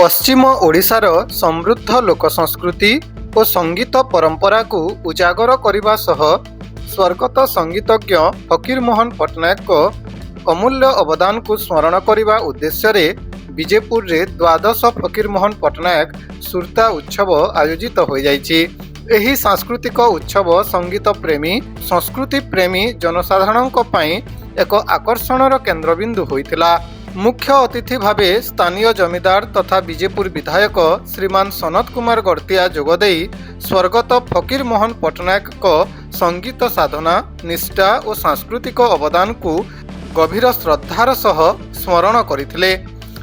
पश्चिम ओडिशार समृद्ध लोक संस्कृति और संगीत परंपरा को उजागर करने सह स्वर्गत संगीतज्ञ फकीरमोहन पट्टनायक को अमूल्य अवदान को स्मरण करने उद्देश्य रे विजेपुर रे द्वादश फकीरमोहन पट्टनायक सुरता उत्सव आयोजित हो जाइछि। एही सांस्कृतिक उत्सव संगीत प्रेमी संस्कृति प्रेमी जनसाधारण एक आकर्षणर केन्द्रबिंदु होइतिला। मुख्य अतिथि भावे स्थानीय जमीदार तथा विजेपुर विधायक श्रीमान सनत कुमार गड़तिया जोगदे स्वर्गत फकीरमोहन पट्टनायक को संगीत साधना निष्ठा और सांस्कृतिक अवदान को गभीर श्रद्धार सह स्मरण करथिले।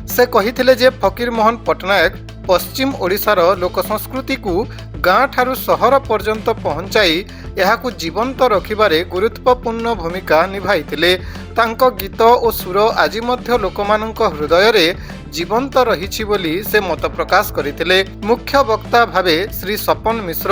से कहिथिले जे फकीरमोहन पट्टनायक पश्चिम ओडिशार लोक संस्कृति को गाँ ठारू सहर पर्यंत पहुंचाई एहाकु जीवंत रखिबारे गुरुत्वपूर्ण भूमिका निभाइथिले। तांको गीत और सुर आज मध्य लोकमानंक हृदय रे जीवंत रहिछि बोली से मत प्रकाश करथिले। मुख्य वक्ता भावे श्री सपन मिश्र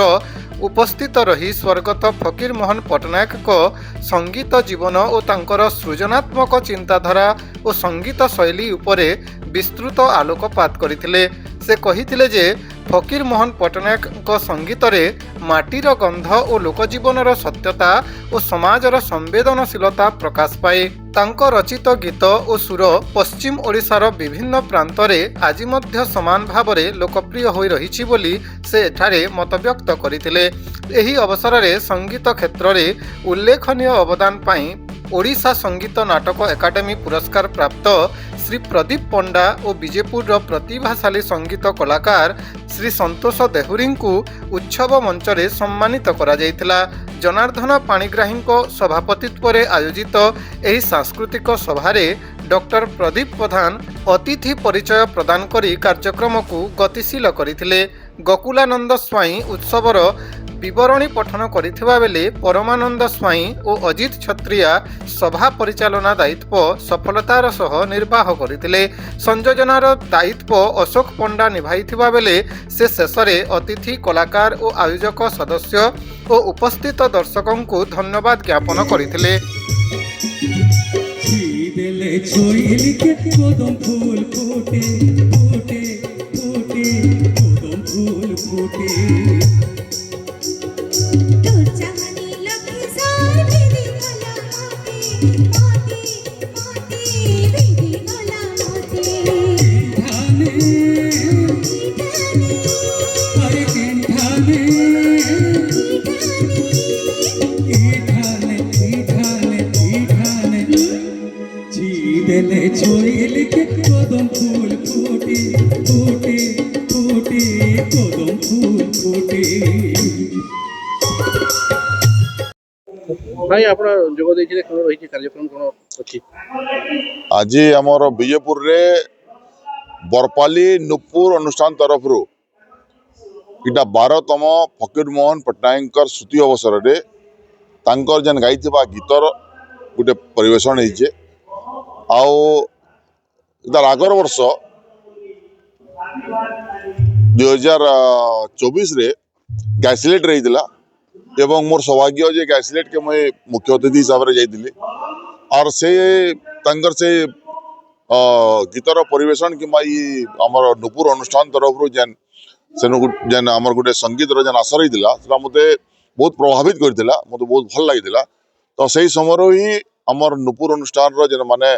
उपस्थित रही स्वर्गत फकीरमोहन पट्टनायक को संगीत जीवन और तांकर सृजनात्मक चिंताधारा और संगीत शैली उपरे विस्तृत आलोकपात करथिले। से कहिथिले जे फकीरमोहन पट्टनायक को संगीत रे माटीर गंध और लोकजीवनर सत्यता और समाजर संवेदनशीलता प्रकाश पाए। तांको रचित गीत और सुर पश्चिम ओडिशार विभिन्न प्रांत रे आज मध्य समान भावरे लोकप्रिय होई रहिछि बोली से एठारे मत व्यक्त करथिले। एही अवसर रे संगीत क्षेत्र रे उल्लेखनीय अवदान पाई ओडिशा संगीत नाटक एकाडेमी पुरस्कार प्राप्त श्री प्रदीप पंडा और विजेपुर प्रतिभाशाली संगीत कलाकार श्री संतोष देहुरी को उत्सव मंच रे सम्मानित करा जायतिला। जनार्दन पाणिग्राही सभापतित्व रे आयोजित एही सांस्कृतिक सभारे डॉक्टर प्रदीप प्रधान अतिथि परिचय प्रदान करी कार्यक्रम को गतिशील करथिले। गोकुलानंद स्वाई उत्सवर विवरणी पठन करिथिबा बेले परमानंद स्वाई और अजित छत्रिया सभा परिचालना दायित्व सफलतार सह निर्वाह करथिले। संयोजनार दायित्व अशोक पंडा निभाइथिबा बेले से शेषरे अतिथि कलाकार और आयोजक सदस्य और उपस्थित दर्शकों को धन्यवाद ज्ञापन करथिले। भाई आपण जोग देइछे कोन रहिछि कार्यक्रम कोन अछि आज हमर विजयपुर रे बरपाली नुपुर अनुष्ठान तरफ रो इटा 12तम फकीरमोहन पट्टनायक श्रुति अवसर रे तांकर जन गाइथिबा गीतर गुटे परिवेषण होइछे। आउ इधर आगर वर्ष 2024 रे गैसलेट रहीतिला एवं मोर सौभाग्य जे गैसलेट के मैं मुख्य अतिथि हिसाब से जाइली और से तांकर से गीतर परिवेषण कि आमर नुपुर अनुष्ठान तरफ जेन जेन आमर गोटे संगीत जेन आशा रही मते बहुत प्रभावित करथिला, मते बहुत भल लागिथिला। तो सही समय ही आमर नुपुर अनुष्ठान जेन माने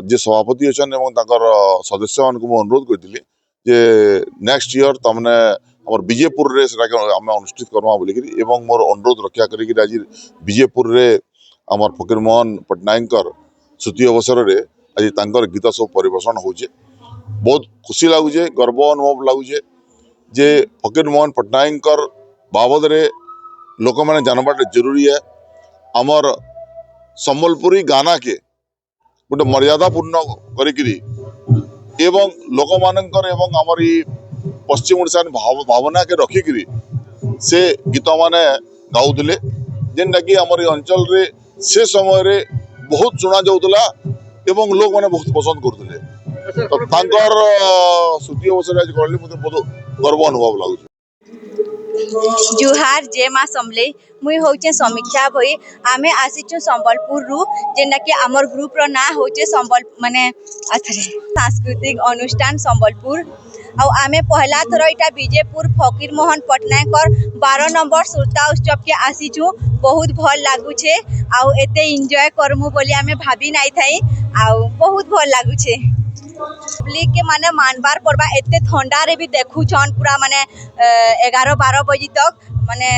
जे सभापति अछन एवं तांकर सदस्य मान को अनुरोध करथिली जे नेक्स्ट ईयर तमने आमर विजयपुर रे सेटा आम अनुष्ठित करमा बोलिकी एवं मोर अनुरोध रक्षा करी आज विजयपुर रे आमर फकीरमोहन पट्टनायक श्रुति अवसर रे आज तांकर गीत सब परिवेषण होचे। बहुत खुशी लगुचे, गर्व अनुभव लगुचे जे फकीरमोहन पट्टनायक बाबद रे लोक मैंने जानवाटा जरूरी है। आमर सम्बलपुरी गाना के गोटे मर्यादा पूर्ण करी एवं लोक मानकर एवं आमर पश्चिम ओडिशा भावना के रखिकी से गीत माने गाउले जेनटा कि आमर अंचल रे से समय रे बहुत सुना जाउतला एवं लोक माने बहुत पसंद करथिले। तो तांकर श्रुति अवसर आज करली मते बहुत गर्व अनुभव लागुछ। जुहार जय माँ समले मुई होचे समीक्षा भई आमे आसीचु संबलपुर रु जेना कि आमर ग्रुप रो ना होचे संबल माने अथरे सांस्कृतिक अनुष्ठान संबलपुर आमे पहला थर इटा विजयपुर फकीर मोहन पटनायक 12 नंबर सुरता उत्सव के आसीचु। बहुत भल लागुछे आउ एते एंजॉय करमु बोली आमे भाभी नाइ थाई आउ बहुत भल लागुछे। पब्लिक के माने मानबार पड़बा एते ठंडा रे भी देखु छन पूरा माने 11-12 बजे तक माने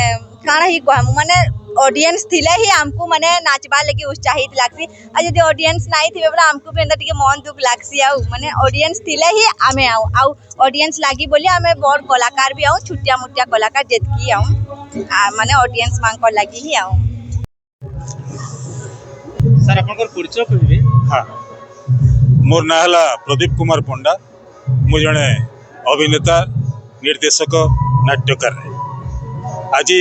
काना ही कहमु माने ऑडियंस थिले ही हमको माने नाचबा लगी उत्साहित लागसी आ यदि ऑडियंस नाइ थिबे बोला हमको भी टिके मन दुख लागसी आउ माने ऑडियंस थिले ही आमे आउ ऑडियंस लागी बोली आमे बड़ कलाकार भी आउ छुटिया मुटिया कलाकार जेतकी आउ माने ऑडियंस मांग लागी ही आउ। सर आपनकर परिचय कहबे? हाँ, मोर ना हला प्रदीप कुमार पंडा। मु जने अभिनेता निर्देशक नाट्यकार। आज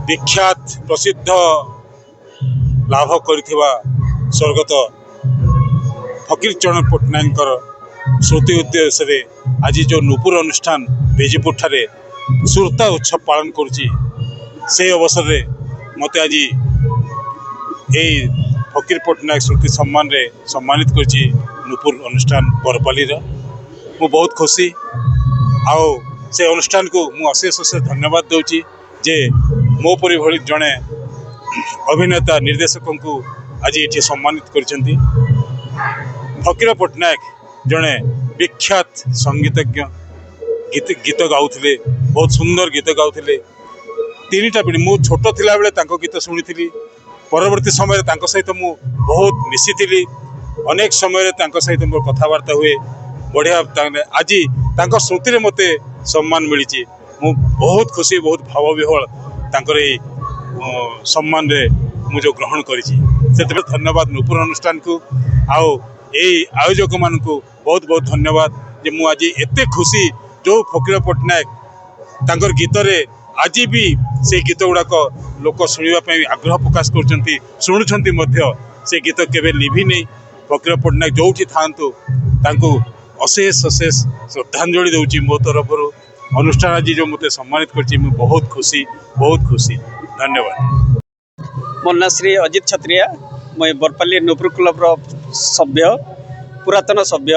विख्यात प्रसिद्ध लाभ करथिबा स्वर्गत फकीरचरण पटनायक श्रुति उद्देश्य रे आज जो नुपुर अनुष्ठान विजयपुर ठारे सुरता उत्सव पालन करुची से अवसर रे मते आज यही फकीर पटनायक स्मृति सम्मान रे सम्मानित करची नुपुर अनुष्ठान बरपाली रो। मु बहुत खुशी आओ से अनुष्ठान को मु अशेष अशेष धन्यवाद दूची जे मो परि भली जने अभिनेता निर्देशक को आज ये सम्मानित करछंती। फकीर पटनायक जने विख्यात संगीतज्ञ गीत गाउथिले, बहुत सुंदर गीत गाउथिले। तीनटा पीढ़ी मु छोट थिला बेले तांको गीत सुनिथिली। परवर्ती समय तांको सहित मु बहुत मिसिथिली। अनेक समय तांको सहित मोर कथावार्ता हुए बढ़िया। आज तांको स्मृति रे मते सम्मान मिली। मु बहुत खुशी, बहुत भाव विह्वल तांकर ए सम्मान रे मु जो ग्रहण करिछि से धन्यवाद नुपुर अनुष्ठान को आओ ए आयोजक मान को बहुत बहुत धन्यवाद जे मु आज एते खुशी जो फकीर पटनायक तांकर गीत रे आज भी से गीत गुड़ाक लोक शुणापी आग्रह प्रकाश करछंती, शुणुछंती मध्य से गीत केबे लिभि नहीं। फकीर पटनायक जोठी थांतु तांको अशेष अशेष श्रद्धांजलि दूची मो तरफ। अनुष्ठान आज जो मते सम्मानित करछि मु बहुत खुशी, बहुत खुशी। धन्यवाद। मो ना श्री अजित छत्रिया। मैं बरपाली नुपुर क्लब रो सभ्य, पुरातन सभ्य।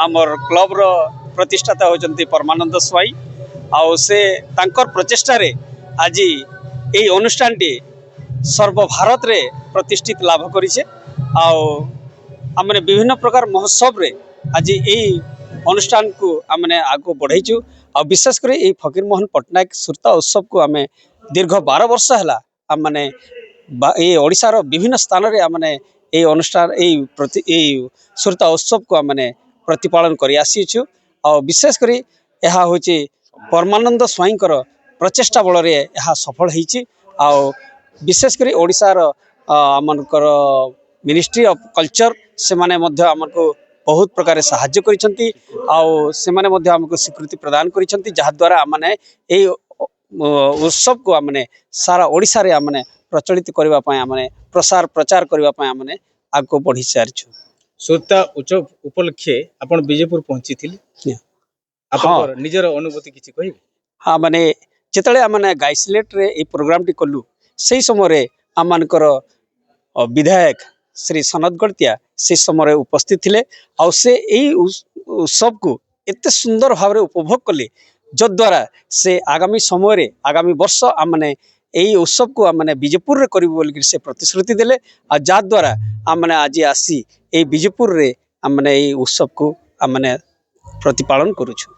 आमर क्लब रो प्रतिष्ठाता होचंती परमानंद स्वाई। आउ से तांकर प्रचेष्टा रे आज यही अनुष्ठान टी सर्वभारत रे प्रतिष्ठित लाभ करिছে। आउ आमने विभिन्न प्रकार महोत्सव रे आज यही अनुष्ठान को आमने आगो बढ़ाइछु। आ विशेष कर यही फकीर मोहन पटनायक सुरता उत्सव को आमे दीर्घ 12 वर्ष है आमने ये ओडिशा रो विभिन्न स्थान रे आमने यही अनुष्ठान यही सुरता उत्सव को आमने प्रतिपालन करि आसीछु। आ विशेष करी यह होची परमानंद स्वाईंकर प्रचेष्टा बल रे यह सफल होईची। आ विशेष करी ओडिशा रो आमनकर मिनिस्ट्री ऑफ कल्चर से माने मध्य हमको बहुत प्रकार सहाय्य करिसंती। आउ से माने मध्य हमको स्वीकृति प्रदान करिसंती जहा द्वारा हमने एई उत्सव को हमने सारा ओडिशा रे हमने प्रचलित करबा पय हमने प्रसार प्रचार करबा पय हमने आगो बढ़ी सारछु। सुरता उत्सव उपलक्षे आपण विजयपुर पहुंची थिली। आपन निजर अनुभूति किछि कहिबे? हाँ, माने जेतले हमने गाइसलेट रे ए प्रोग्राम टी कलु सेही समय रे हमनकर विधायक श्री सनत गड़तिया से समय उपस्थित थिले। आ से एही उत्सव को एते सुंदर भाव रे उपभोग कले जद्वारा से आगामी समय रे आगामी वर्ष हमने यही उत्सव को हमने विजयपुर रे करिबो बोल से प्रतिश्रुति देले। आ जा द्वारा हमने आज आसी ए विजयपुर रे हमने यही उत्सव को हमने प्रतिपालन करूछु।